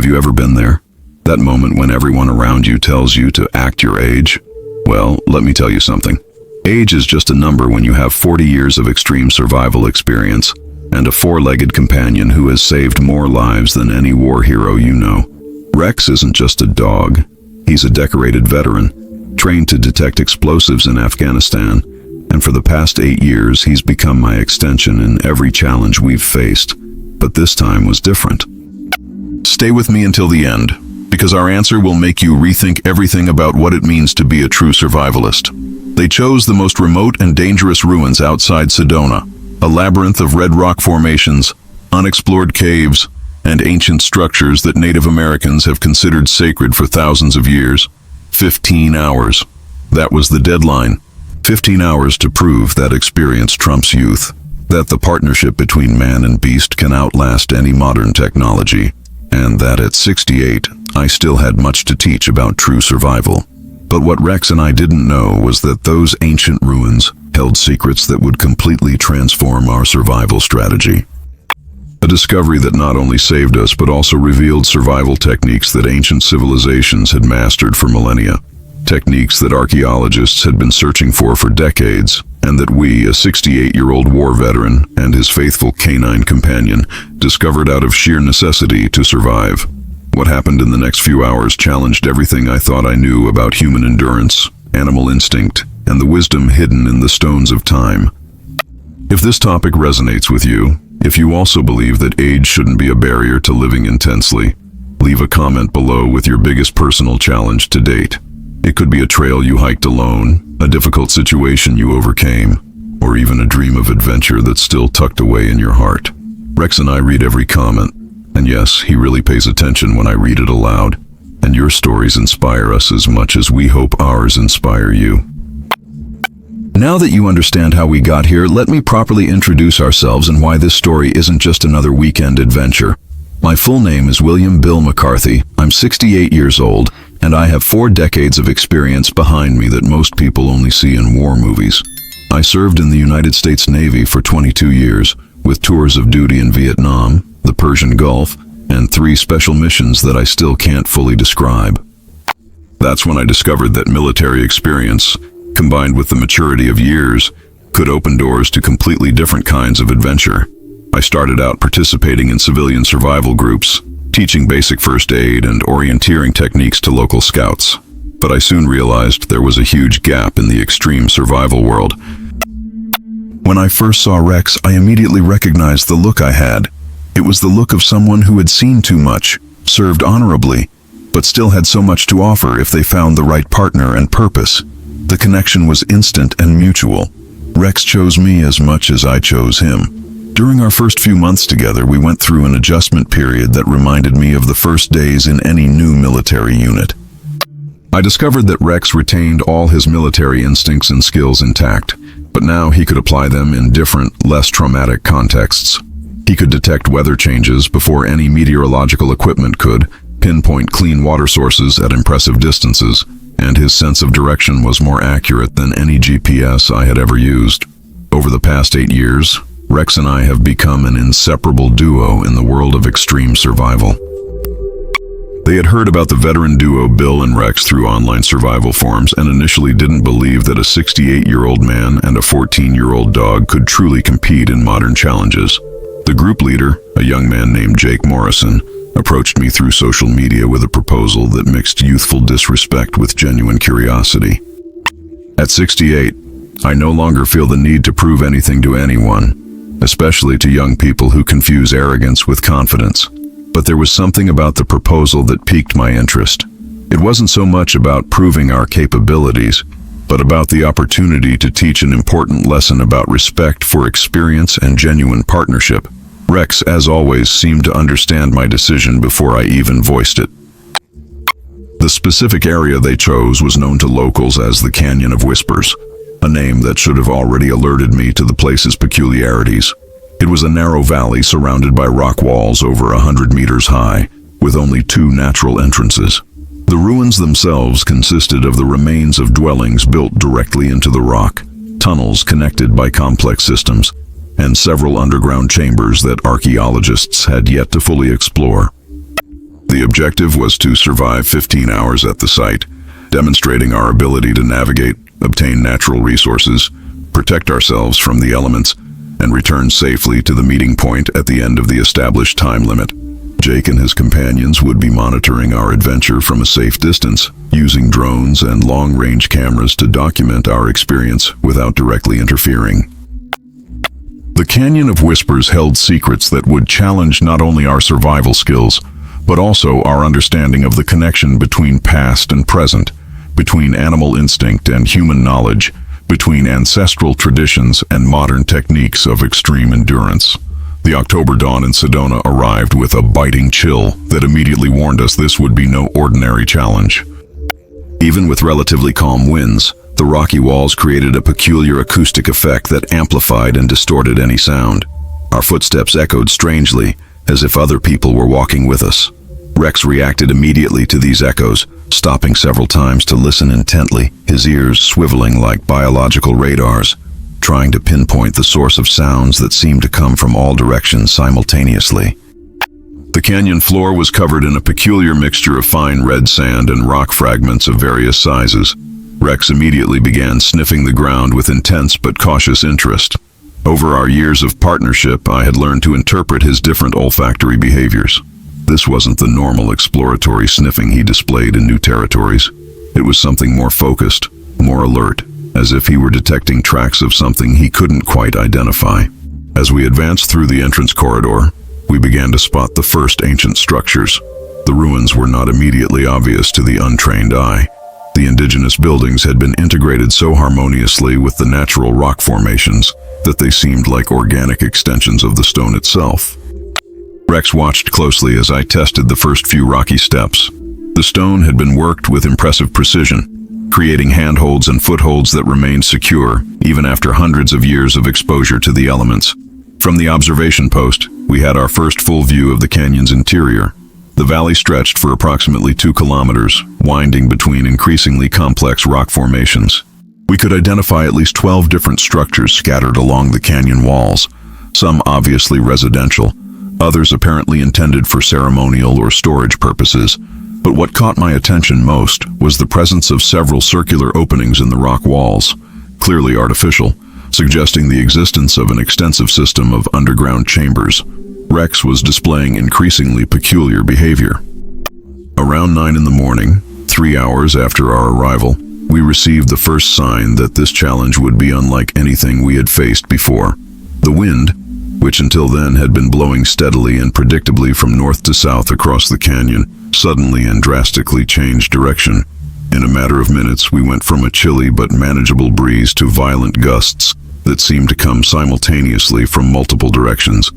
Have you ever been there? That moment when everyone around you tells you to act your age? Well, let me tell you something. Age is just a number when you have 40 years of extreme survival experience and a four-legged companion who has saved more lives than any war hero you know. Rex isn't just a dog. He's a decorated veteran, trained to detect explosives in Afghanistan, and for the past 8 years he's become my extension in every challenge we've faced. But this time was different. Stay with me until the end, because our answer will make you rethink everything about what it means to be a true survivalist. They chose the most remote and dangerous ruins outside Sedona, a labyrinth of red rock formations, unexplored caves, and ancient structures that Native Americans have considered sacred for thousands of years. 15 hours. That was the deadline. 15 hours to prove that experience trumps youth, that the partnership between man and beast can outlast any modern technology, and that at 68, I still had much to teach about true survival. But what Rex and I didn't know was that those ancient ruins held secrets that would completely transform our survival strategy. A discovery that not only saved us but also revealed survival techniques that ancient civilizations had mastered for millennia. Techniques that archaeologists had been searching for decades, and that we, a 68-year-old war veteran and his faithful canine companion, discovered out of sheer necessity to survive. What happened in the next few hours challenged everything I thought I knew about human endurance, animal instinct, and the wisdom hidden in the stones of time. If this topic resonates with you, if you also believe that age shouldn't be a barrier to living intensely, leave a comment below with your biggest personal challenge to date. It could be a trail you hiked alone, a difficult situation you overcame, or even a dream of adventure that's still tucked away in your heart. Rex and I read every comment, and yes, he really pays attention when I read it aloud, and your stories inspire us as much as we hope ours inspire you. Now that you understand how we got here, let me properly introduce ourselves and why this story isn't just another weekend adventure. My full name is William Bill McCarthy. I'm 68 years old, and I have 4 decades of experience behind me that most people only see in war movies. I served in the United States Navy for 22 years, with tours of duty in Vietnam, the Persian Gulf, and 3 special missions that I still can't fully describe. That's when I discovered that military experience, combined with the maturity of years, could open doors to completely different kinds of adventure. I started out participating in civilian survival groups, teaching basic first aid and orienteering techniques to local scouts. But I soon realized there was a huge gap in the extreme survival world. When I first saw Rex, I immediately recognized the look I had. It was the look of someone who had seen too much, served honorably, but still had so much to offer if they found the right partner and purpose. The connection was instant and mutual. Rex chose me as much as I chose him. During our first few months together, we went through an adjustment period that reminded me of the first days in any new military unit. I discovered that Rex retained all his military instincts and skills intact, but now he could apply them in different, less traumatic contexts. He could detect weather changes before any meteorological equipment could, pinpoint clean water sources at impressive distances, and his sense of direction was more accurate than any GPS I had ever used. Over the past 8 years, Rex and I have become an inseparable duo in the world of extreme survival. They had heard about the veteran duo Bill and Rex through online survival forums and initially didn't believe that a 68-year-old man and a 14-year-old dog could truly compete in modern challenges. The group leader, a young man named Jake Morrison, approached me through social media with a proposal that mixed youthful disrespect with genuine curiosity. At 68, I no longer feel the need to prove anything to anyone, especially to young people who confuse arrogance with confidence. But there was something about the proposal that piqued my interest. It wasn't so much about proving our capabilities, but about the opportunity to teach an important lesson about respect for experience and genuine partnership. Rex, as always, seemed to understand my decision before I even voiced it. The specific area they chose was known to locals as the Canyon of Whispers, a name that should have already alerted me to the place's peculiarities. It was a narrow valley surrounded by rock walls over 100 meters high, with only 2 natural entrances. The ruins themselves consisted of the remains of dwellings built directly into the rock, tunnels connected by complex systems, and several underground chambers that archaeologists had yet to fully explore. The objective was to survive 15 hours at the site, demonstrating our ability to navigate, obtain natural resources, protect ourselves from the elements, and return safely to the meeting point at the end of the established time limit. Jake and his companions would be monitoring our adventure from a safe distance, using drones and long-range cameras to document our experience without directly interfering. The Canyon of Whispers held secrets that would challenge not only our survival skills, but also our understanding of the connection between past and present, between animal instinct and human knowledge, between ancestral traditions and modern techniques of extreme endurance. The October dawn in Sedona arrived with a biting chill that immediately warned us this would be no ordinary challenge. Even with relatively calm winds, the rocky walls created a peculiar acoustic effect that amplified and distorted any sound. Our footsteps echoed strangely, as if other people were walking with us. Rex reacted immediately to these echoes, stopping several times to listen intently, his ears swiveling like biological radars, trying to pinpoint the source of sounds that seemed to come from all directions simultaneously. The canyon floor was covered in a peculiar mixture of fine red sand and rock fragments of various sizes. Rex immediately began sniffing the ground with intense but cautious interest. Over our years of partnership, I had learned to interpret his different olfactory behaviors. This wasn't the normal exploratory sniffing he displayed in new territories. It was something more focused, more alert, as if he were detecting tracks of something he couldn't quite identify. As we advanced through the entrance corridor, we began to spot the first ancient structures. The ruins were not immediately obvious to the untrained eye. The indigenous buildings had been integrated so harmoniously with the natural rock formations that they seemed like organic extensions of the stone itself. Rex watched closely as I tested the first few rocky steps. The stone had been worked with impressive precision, creating handholds and footholds that remained secure even after hundreds of years of exposure to the elements. From the observation post, we had our first full view of the canyon's interior. The valley stretched for approximately 2 kilometers, winding between increasingly complex rock formations. We could identify at least 12 different structures scattered along the canyon walls, some obviously residential, others apparently intended for ceremonial or storage purposes. But what caught my attention most was the presence of several circular openings in the rock walls, clearly artificial, suggesting the existence of an extensive system of underground chambers. Rex was displaying increasingly peculiar behavior. Around 9 in the morning, 3 hours after our arrival, we received the first sign that this challenge would be unlike anything we had faced before. The wind, which until then had been blowing steadily and predictably from north to south across the canyon, suddenly and drastically changed direction. In a matter of minutes, we went from a chilly but manageable breeze to violent gusts that seemed to come simultaneously from multiple directions.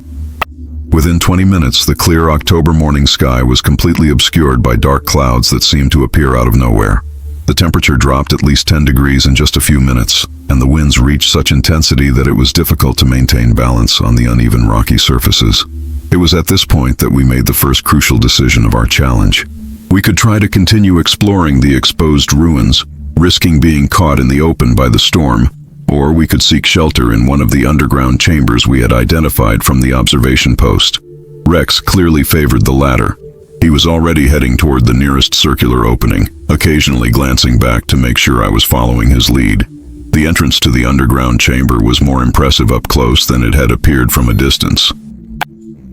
Within 20 minutes, the clear October morning sky was completely obscured by dark clouds that seemed to appear out of nowhere. The temperature dropped at least 10 degrees in just a few minutes, and the winds reached such intensity that it was difficult to maintain balance on the uneven rocky surfaces. It was at this point that we made the first crucial decision of our challenge. We could try to continue exploring the exposed ruins, risking being caught in the open by the storm, or we could seek shelter in one of the underground chambers we had identified from the observation post. Rex clearly favored the latter. He was already heading toward the nearest circular opening, occasionally glancing back to make sure I was following his lead. The entrance to the underground chamber was more impressive up close than it had appeared from a distance.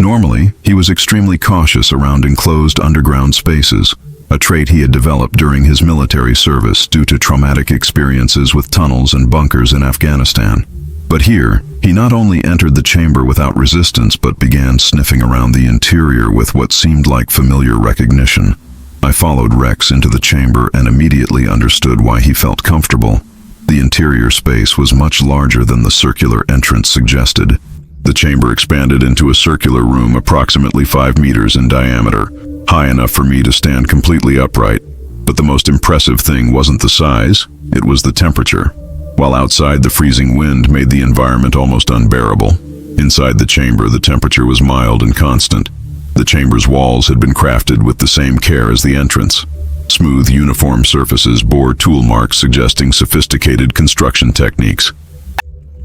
Normally, he was extremely cautious around enclosed underground spaces, a trait he had developed during his military service due to traumatic experiences with tunnels and bunkers in Afghanistan. But here, he not only entered the chamber without resistance but began sniffing around the interior with what seemed like familiar recognition. I followed Rex into the chamber and immediately understood why he felt comfortable. The interior space was much larger than the circular entrance suggested. The chamber expanded into a circular room approximately 5 meters in diameter, high enough for me to stand completely upright. But the most impressive thing wasn't the size, it was the temperature. While outside, the freezing wind made the environment almost unbearable. Inside the chamber, the temperature was mild and constant. The chamber's walls had been crafted with the same care as the entrance. Smooth, uniform surfaces bore tool marks suggesting sophisticated construction techniques.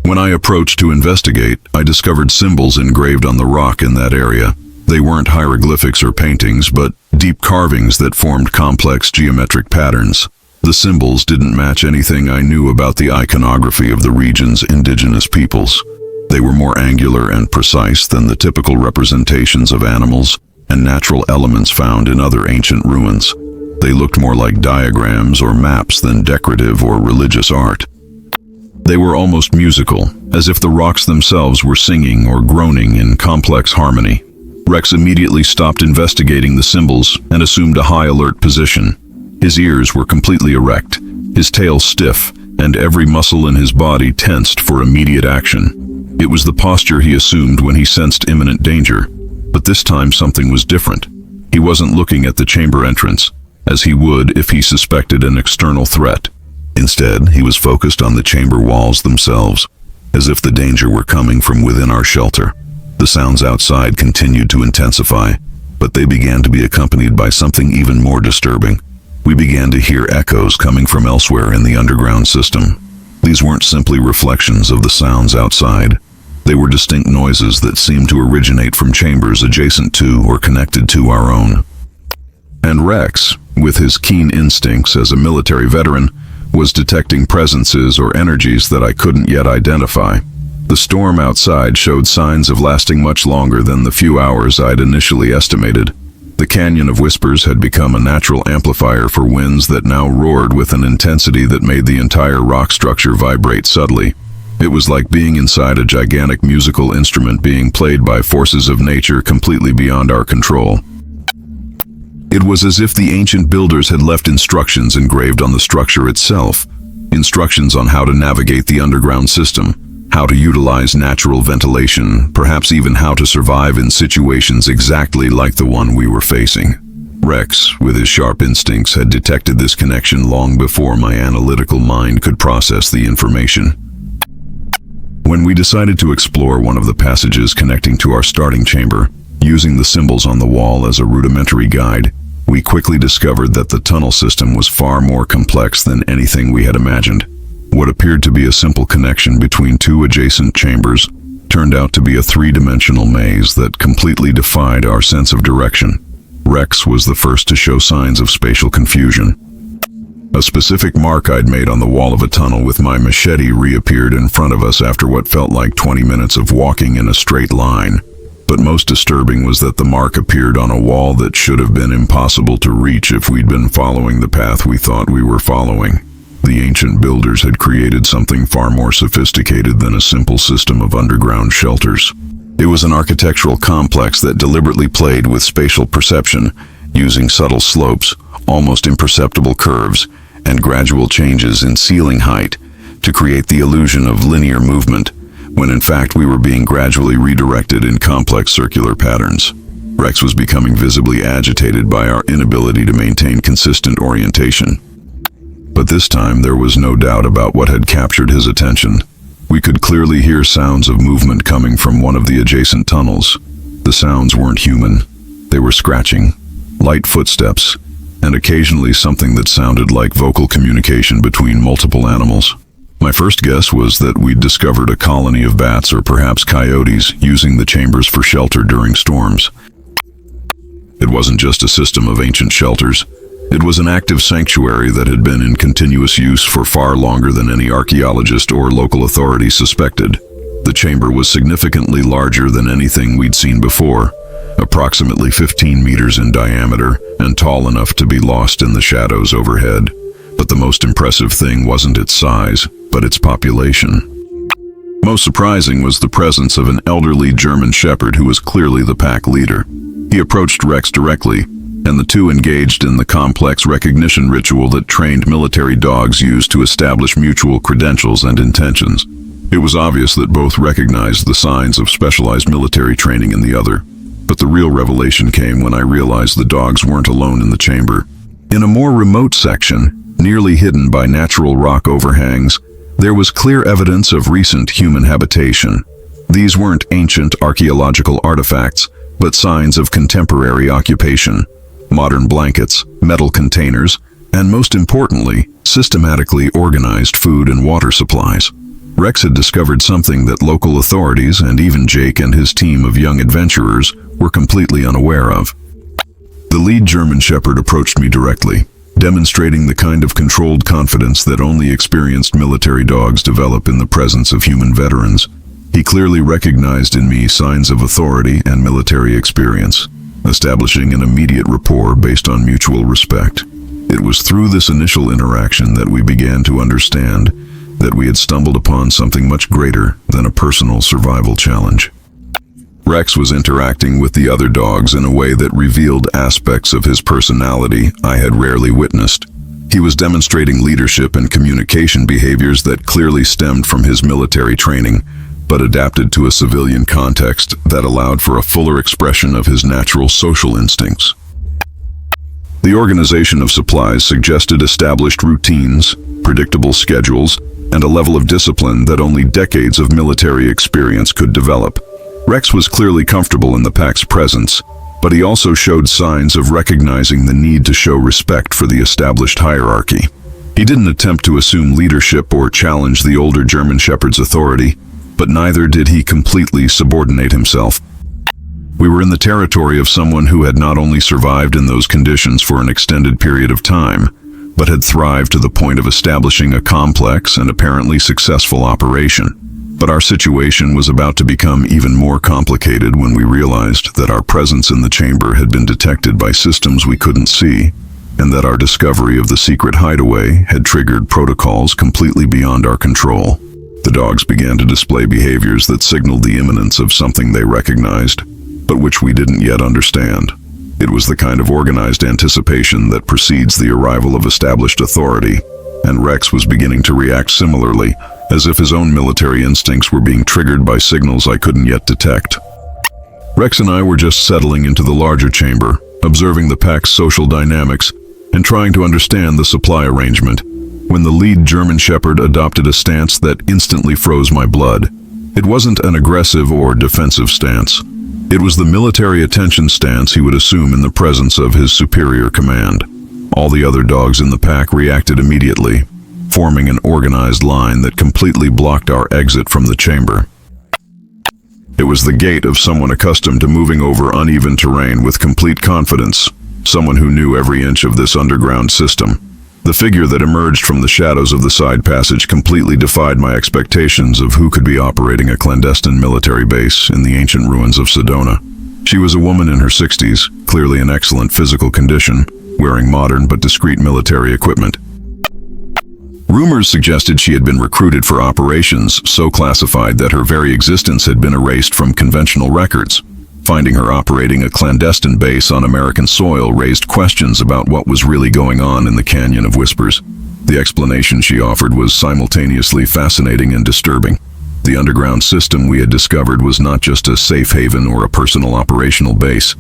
When I approached to investigate, I discovered symbols engraved on the rock in that area. They weren't hieroglyphics or paintings, but deep carvings that formed complex geometric patterns. The symbols didn't match anything I knew about the iconography of the region's indigenous peoples. They were more angular and precise than the typical representations of animals and natural elements found in other ancient ruins. They looked more like diagrams or maps than decorative or religious art. They were almost musical, as if the rocks themselves were singing or groaning in complex harmony. Rex immediately stopped investigating the symbols and assumed a high alert position. His ears were completely erect, his tail stiff, and every muscle in his body tensed for immediate action. It was the posture he assumed when he sensed imminent danger, but this time something was different. He wasn't looking at the chamber entrance, as he would if he suspected an external threat. Instead, he was focused on the chamber walls themselves, as if the danger were coming from within our shelter. The sounds outside continued to intensify, but they began to be accompanied by something even more disturbing. We began to hear echoes coming from elsewhere in the underground system. These weren't simply reflections of the sounds outside. They were distinct noises that seemed to originate from chambers adjacent to or connected to our own. And Rex, with his keen instincts as a military veteran, was detecting presences or energies that I couldn't yet identify. The storm outside showed signs of lasting much longer than the few hours I'd initially estimated. The Canyon of Whispers had become a natural amplifier for winds that now roared with an intensity that made the entire rock structure vibrate subtly. It was like being inside a gigantic musical instrument being played by forces of nature completely beyond our control. It was as if the ancient builders had left instructions engraved on the structure itself, instructions on how to navigate the underground system, how to utilize natural ventilation, perhaps even how to survive in situations exactly like the one we were facing. Rex, with his sharp instincts, had detected this connection long before my analytical mind could process the information. When we decided to explore one of the passages connecting to our starting chamber, using the symbols on the wall as a rudimentary guide, we quickly discovered that the tunnel system was far more complex than anything we had imagined. What appeared to be a simple connection between two adjacent chambers turned out to be a three-dimensional maze that completely defied our sense of direction. Rex was the first to show signs of spatial confusion. A specific mark I'd made on the wall of a tunnel with my machete reappeared in front of us after what felt like 20 minutes of walking in a straight line. But most disturbing was that the mark appeared on a wall that should have been impossible to reach if we'd been following the path we thought we were following. The ancient builders had created something far more sophisticated than a simple system of underground shelters. It was an architectural complex that deliberately played with spatial perception, using subtle slopes, almost imperceptible curves, and gradual changes in ceiling height to create the illusion of linear movement, when in fact we were being gradually redirected in complex circular patterns. Rex was becoming visibly agitated by our inability to maintain consistent orientation. But this time there was no doubt about what had captured his attention. We could clearly hear sounds of movement coming from one of the adjacent tunnels. The sounds weren't human. They were scratching, light footsteps, and occasionally something that sounded like vocal communication between multiple animals. My first guess was that we'd discovered a colony of bats or perhaps coyotes using the chambers for shelter during storms. It wasn't just a system of ancient shelters. It was an active sanctuary that had been in continuous use for far longer than any archaeologist or local authority suspected. The chamber was significantly larger than anything we'd seen before, approximately 15 meters in diameter and tall enough to be lost in the shadows overhead. But the most impressive thing wasn't its size, but its population. Most surprising was the presence of an elderly German shepherd who was clearly the pack leader. He approached Rex directly, and the two engaged in the complex recognition ritual that trained military dogs use to establish mutual credentials and intentions. It was obvious that both recognized the signs of specialized military training in the other. But the real revelation came when I realized the dogs weren't alone in the chamber. In a more remote section, nearly hidden by natural rock overhangs, there was clear evidence of recent human habitation. These weren't ancient archaeological artifacts, but signs of contemporary occupation. Modern blankets, metal containers, and most importantly, systematically organized food and water supplies. Rex had discovered something that local authorities and even Jake and his team of young adventurers were completely unaware of. The lead German Shepherd approached me directly, demonstrating the kind of controlled confidence that only experienced military dogs develop in the presence of human veterans. He clearly recognized in me signs of authority and military experience, establishing an immediate rapport based on mutual respect. It was through this initial interaction that we began to understand that we had stumbled upon something much greater than a personal survival challenge. Rex was interacting with the other dogs in a way that revealed aspects of his personality I had rarely witnessed. He was demonstrating leadership and communication behaviors that clearly stemmed from his military training, but adapted to a civilian context that allowed for a fuller expression of his natural social instincts. The organization of supplies suggested established routines, predictable schedules, and a level of discipline that only decades of military experience could develop. Rex was clearly comfortable in the pack's presence, but he also showed signs of recognizing the need to show respect for the established hierarchy. He didn't attempt to assume leadership or challenge the older German Shepherd's authority, but neither did he completely subordinate himself. We were in the territory of someone who had not only survived in those conditions for an extended period of time, but had thrived to the point of establishing a complex and apparently successful operation. But our situation was about to become even more complicated when we realized that our presence in the chamber had been detected by systems we couldn't see, and that our discovery of the secret hideaway had triggered protocols completely beyond our control. The dogs began to display behaviors that signaled the imminence of something they recognized, but which we didn't yet understand. It was the kind of organized anticipation that precedes the arrival of established authority, and Rex was beginning to react similarly, as if his own military instincts were being triggered by signals I couldn't yet detect. Rex and I were just settling into the larger chamber, observing the pack's social dynamics and trying to understand the supply arrangement, when the lead German Shepherd adopted a stance that instantly froze my blood. It wasn't an aggressive or defensive stance. It was the military attention stance he would assume in the presence of his superior command. All the other dogs in the pack reacted immediately, forming an organized line that completely blocked our exit from the chamber. It was the gait of someone accustomed to moving over uneven terrain with complete confidence, someone who knew every inch of this underground system. The figure that emerged from the shadows of the side passage completely defied my expectations of who could be operating a clandestine military base in the ancient ruins of Sedona. She was a woman in her 60s, clearly in excellent physical condition, wearing modern but discreet military equipment. Rumors suggested she had been recruited for operations so classified that her very existence had been erased from conventional records. Finding her operating a clandestine base on American soil raised questions about what was really going on in the Canyon of Whispers. The explanation she offered was simultaneously fascinating and disturbing. The underground system we had discovered was not just a safe haven or a personal operational base.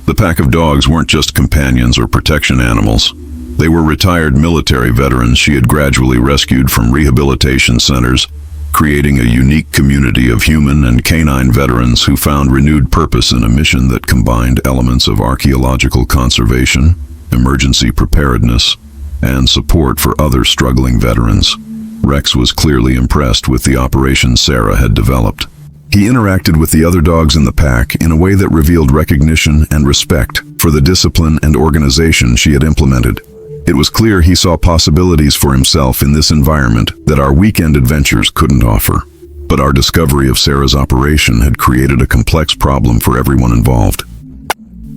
The pack of dogs weren't just companions or protection animals. They were retired military veterans she had gradually rescued from rehabilitation centers, creating a unique community of human and canine veterans who found renewed purpose in a mission that combined elements of archaeological conservation, emergency preparedness, and support for other struggling veterans. Rex was clearly impressed with the operation Sarah had developed. He interacted with the other dogs in the pack in a way that revealed recognition and respect for the discipline and organization she had implemented. It was clear he saw possibilities for himself in this environment that our weekend adventures couldn't offer. But our discovery of Sarah's operation had created a complex problem for everyone involved.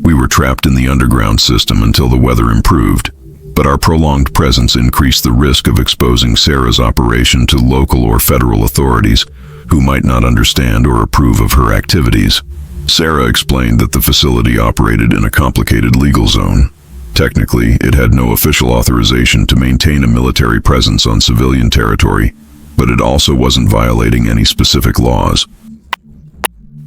We were trapped in the underground system until the weather improved, but our prolonged presence increased the risk of exposing Sarah's operation to local or federal authorities who might not understand or approve of her activities. Sarah explained that the facility operated in a complicated legal zone. Technically, it had no official authorization to maintain a military presence on civilian territory, but it also wasn't violating any specific laws.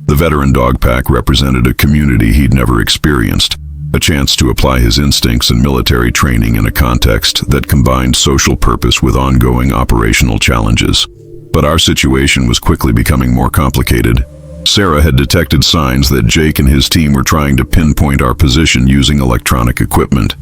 The veteran dog pack represented a community he'd never experienced, a chance to apply his instincts and military training in a context that combined social purpose with ongoing operational challenges. But our situation was quickly becoming more complicated. Sarah had detected signs that Jake and his team were trying to pinpoint our position using electronic equipment.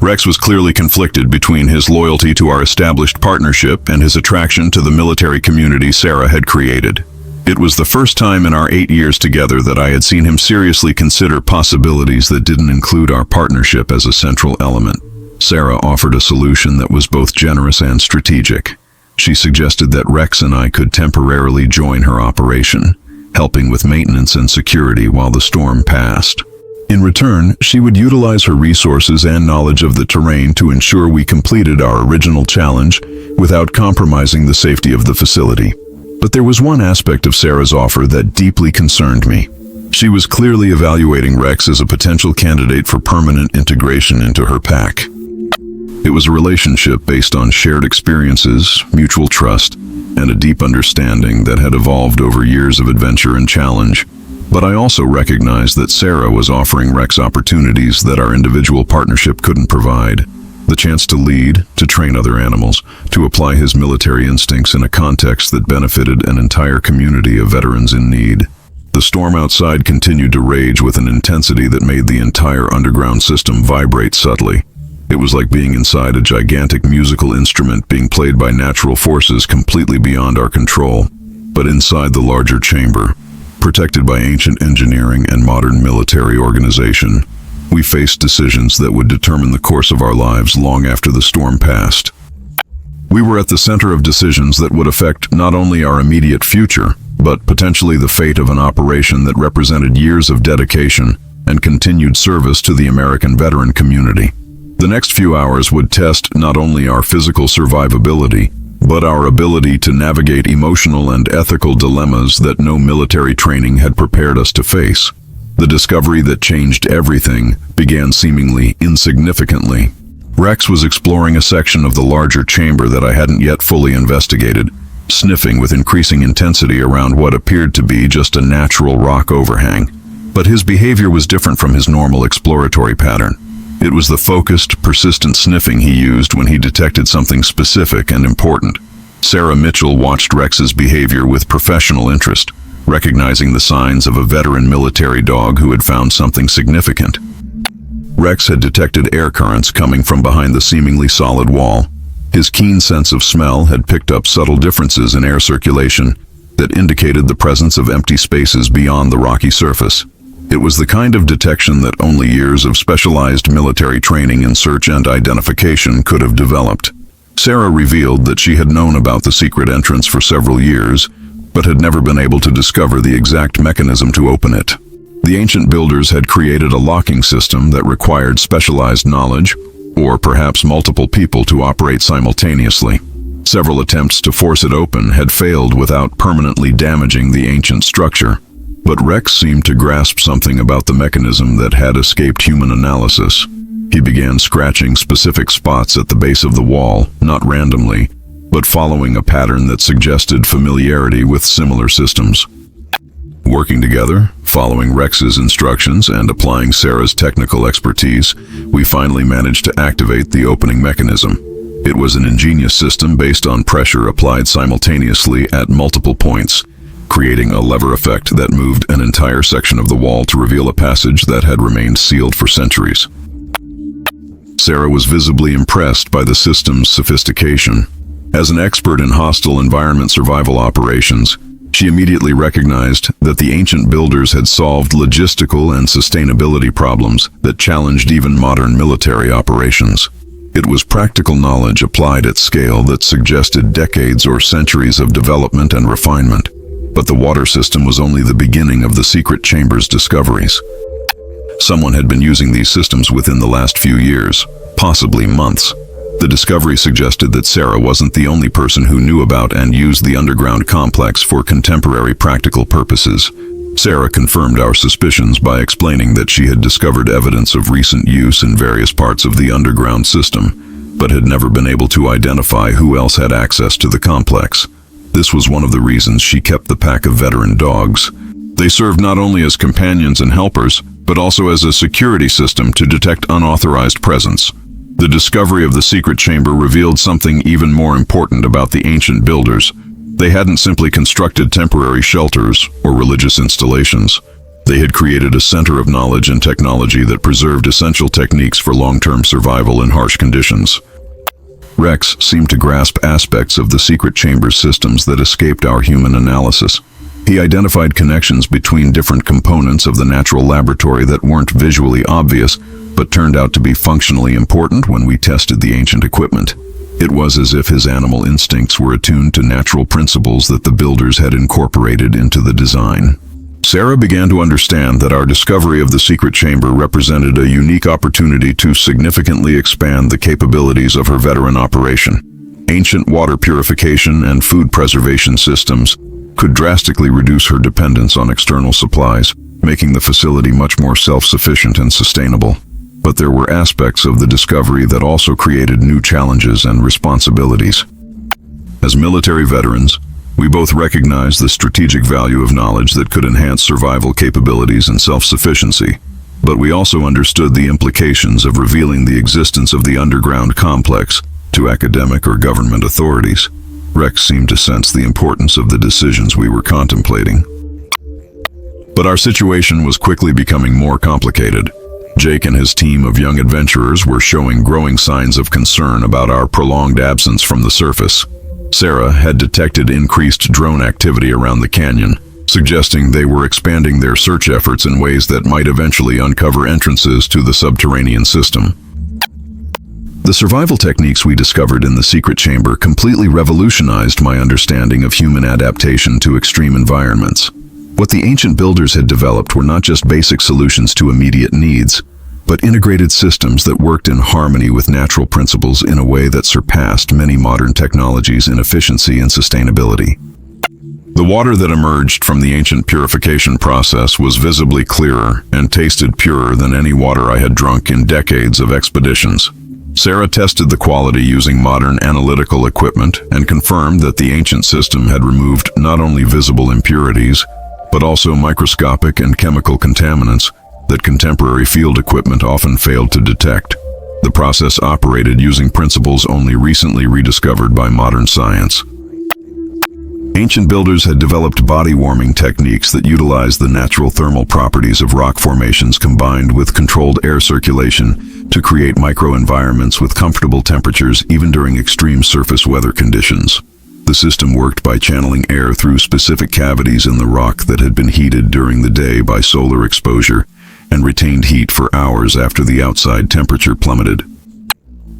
Rex was clearly conflicted between his loyalty to our established partnership and his attraction to the military community Sarah had created. It was the first time in our 8 years together that I had seen him seriously consider possibilities that didn't include our partnership as a central element. Sarah offered a solution that was both generous and strategic. She suggested that Rex and I could temporarily join her operation, helping with maintenance and security while the storm passed. In return, she would utilize her resources and knowledge of the terrain to ensure we completed our original challenge without compromising the safety of the facility. But there was one aspect of Sarah's offer that deeply concerned me. She was clearly evaluating Rex as a potential candidate for permanent integration into her pack. It was a relationship based on shared experiences, mutual trust, and a deep understanding that had evolved over years of adventure and challenge. But I also recognized that Sarah was offering Rex opportunities that our individual partnership couldn't provide. The chance to lead, to train other animals, to apply his military instincts in a context that benefited an entire community of veterans in need. The storm outside continued to rage with an intensity that made the entire underground system vibrate subtly. It was like being inside a gigantic musical instrument being played by natural forces completely beyond our control. But inside the larger chamber, protected by ancient engineering and modern military organization, we faced decisions that would determine the course of our lives long after the storm passed. We were at the center of decisions that would affect not only our immediate future, but potentially the fate of an operation that represented years of dedication and continued service to the American veteran community. The next few hours would test not only our physical survivability, but our ability to navigate emotional and ethical dilemmas that no military training had prepared us to face. The discovery that changed everything began seemingly insignificantly. Rex was exploring a section of the larger chamber that I hadn't yet fully investigated, sniffing with increasing intensity around what appeared to be just a natural rock overhang. But his behavior was different from his normal exploratory pattern. It was the focused, persistent sniffing he used when he detected something specific and important. Sarah Mitchell watched Rex's behavior with professional interest, recognizing the signs of a veteran military dog who had found something significant. Rex had detected air currents coming from behind the seemingly solid wall. His keen sense of smell had picked up subtle differences in air circulation that indicated the presence of empty spaces beyond the rocky surface. It was the kind of detection that only years of specialized military training in search and identification could have developed. Sarah revealed that she had known about the secret entrance for several years, but had never been able to discover the exact mechanism to open it. The ancient builders had created a locking system that required specialized knowledge, or perhaps multiple people to operate simultaneously. Several attempts to force it open had failed without permanently damaging the ancient structure. But Rex seemed to grasp something about the mechanism that had escaped human analysis. He began scratching specific spots at the base of the wall, not randomly, but following a pattern that suggested familiarity with similar systems. Working together, following Rex's instructions and applying Sarah's technical expertise, we finally managed to activate the opening mechanism. It was an ingenious system based on pressure applied simultaneously at multiple points, creating a lever effect that moved an entire section of the wall to reveal a passage that had remained sealed for centuries. Sarah was visibly impressed by the system's sophistication. As an expert in hostile environment survival operations, she immediately recognized that the ancient builders had solved logistical and sustainability problems that challenged even modern military operations. It was practical knowledge applied at scale that suggested decades or centuries of development and refinement. But the water system was only the beginning of the secret chamber's discoveries. Someone had been using these systems within the last few years, possibly months. The discovery suggested that Sarah wasn't the only person who knew about and used the underground complex for contemporary practical purposes. Sarah confirmed our suspicions by explaining that she had discovered evidence of recent use in various parts of the underground system, but had never been able to identify who else had access to the complex. This was one of the reasons she kept the pack of veteran dogs. They served not only as companions and helpers, but also as a security system to detect unauthorized presence. The discovery of the secret chamber revealed something even more important about the ancient builders. They hadn't simply constructed temporary shelters or religious installations. They had created a center of knowledge and technology that preserved essential techniques for long-term survival in harsh conditions. Rex seemed to grasp aspects of the secret chamber's systems that escaped our human analysis. He identified connections between different components of the natural laboratory that weren't visually obvious, but turned out to be functionally important when we tested the ancient equipment. It was as if his animal instincts were attuned to natural principles that the builders had incorporated into the design. Sarah began to understand that our discovery of the secret chamber represented a unique opportunity to significantly expand the capabilities of her veteran operation. Ancient water purification and food preservation systems could drastically reduce her dependence on external supplies, making the facility much more self-sufficient and sustainable. But there were aspects of the discovery that also created new challenges and responsibilities. As military veterans, we both recognized the strategic value of knowledge that could enhance survival capabilities and self-sufficiency, but we also understood the implications of revealing the existence of the underground complex to academic or government authorities. Rex seemed to sense the importance of the decisions we were contemplating. But our situation was quickly becoming more complicated. Jake and his team of young adventurers were showing growing signs of concern about our prolonged absence from the surface. Sarah had detected increased drone activity around the canyon, suggesting they were expanding their search efforts in ways that might eventually uncover entrances to the subterranean system. The survival techniques we discovered in the secret chamber completely revolutionized my understanding of human adaptation to extreme environments. What the ancient builders had developed were not just basic solutions to immediate needs, but integrated systems that worked in harmony with natural principles in a way that surpassed many modern technologies in efficiency and sustainability. The water that emerged from the ancient purification process was visibly clearer and tasted purer than any water I had drunk in decades of expeditions. Sarah tested the quality using modern analytical equipment and confirmed that the ancient system had removed not only visible impurities, but also microscopic and chemical contaminants that contemporary field equipment often failed to detect. The process operated using principles only recently rediscovered by modern science. Ancient builders had developed body-warming techniques that utilized the natural thermal properties of rock formations combined with controlled air circulation to create microenvironments with comfortable temperatures even during extreme surface weather conditions. The system worked by channeling air through specific cavities in the rock that had been heated during the day by solar exposure and retained heat for hours after the outside temperature plummeted.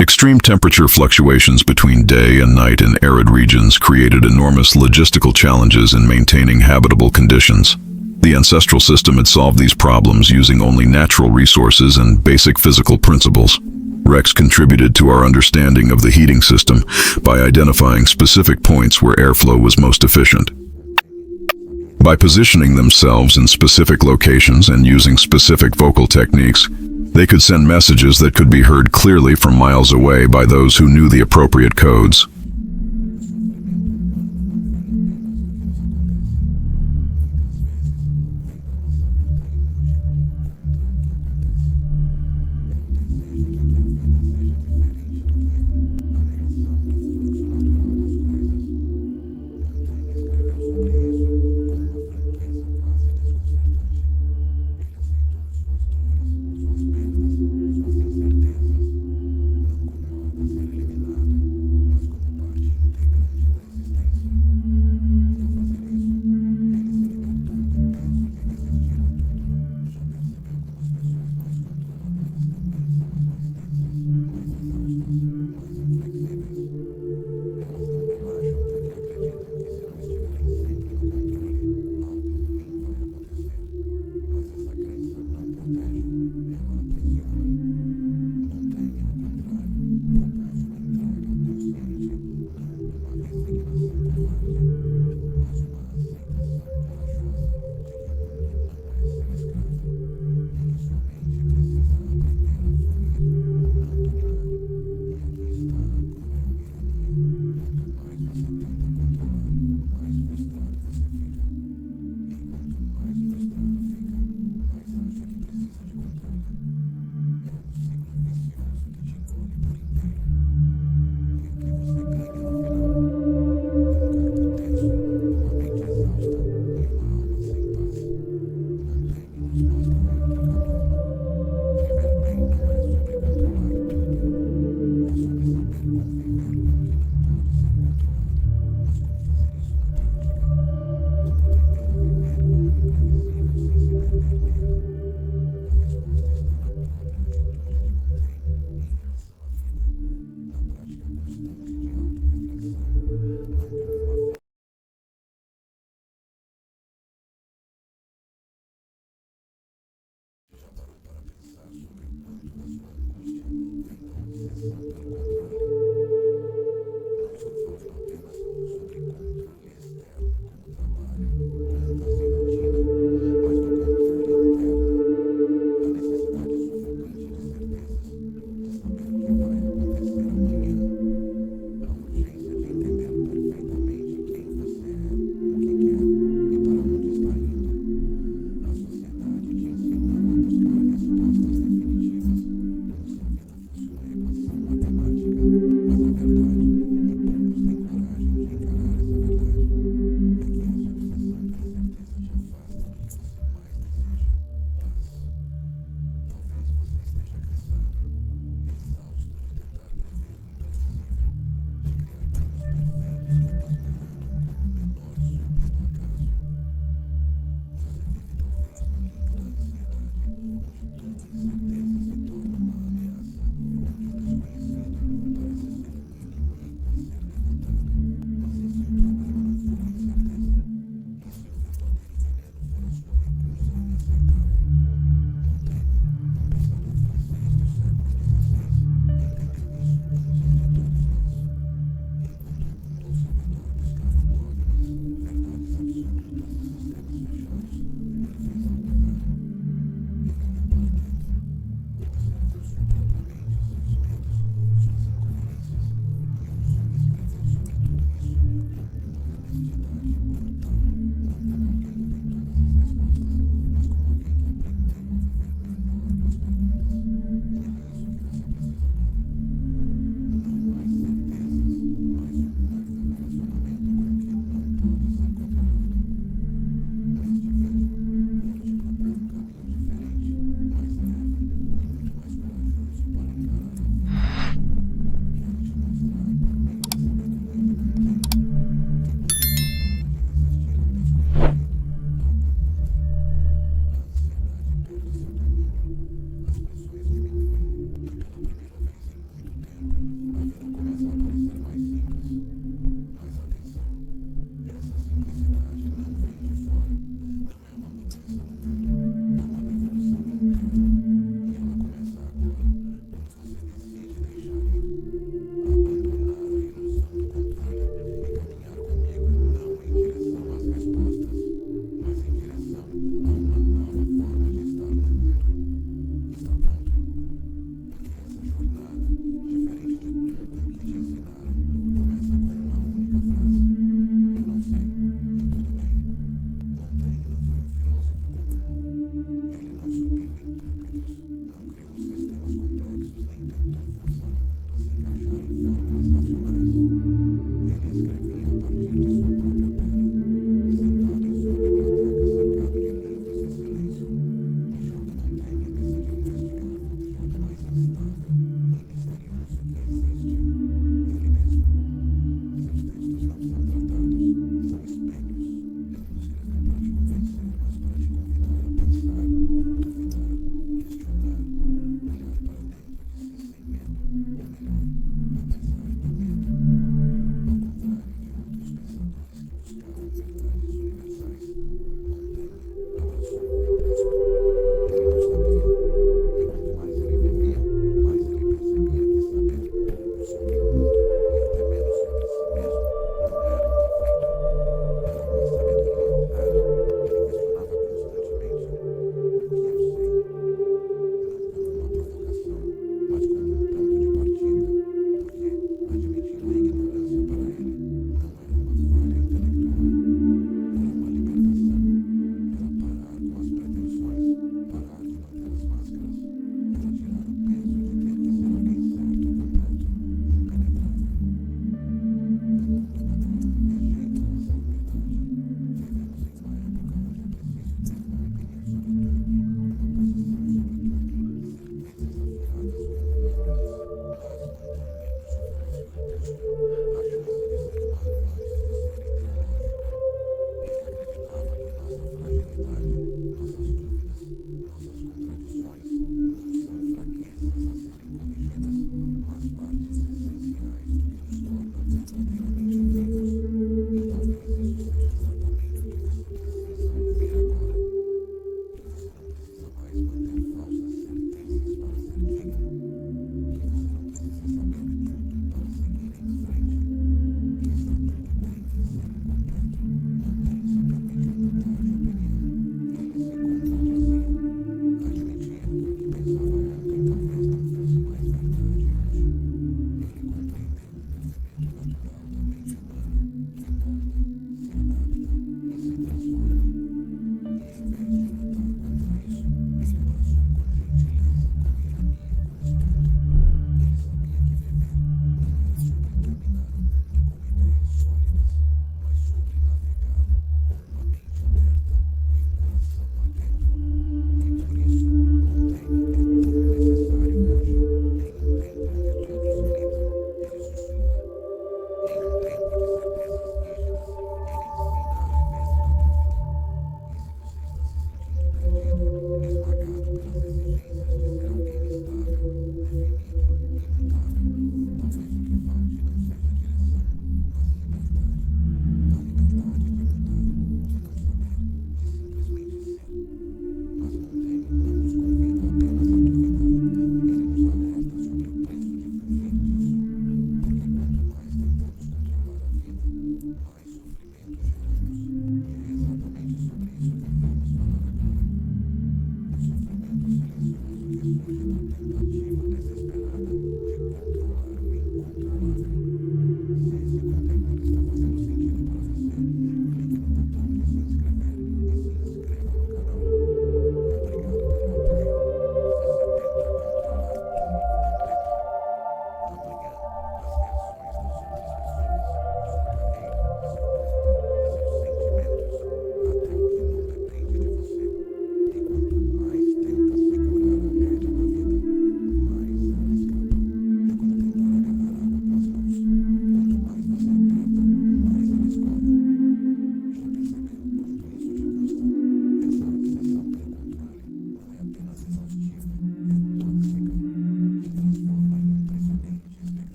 Extreme temperature fluctuations between day and night in arid regions created enormous logistical challenges in maintaining habitable conditions. The ancestral system had solved these problems using only natural resources and basic physical principles. Rex contributed to our understanding of the heating system by identifying specific points where airflow was most efficient. By positioning themselves in specific locations and using specific vocal techniques, they could send messages that could be heard clearly from miles away by those who knew the appropriate codes.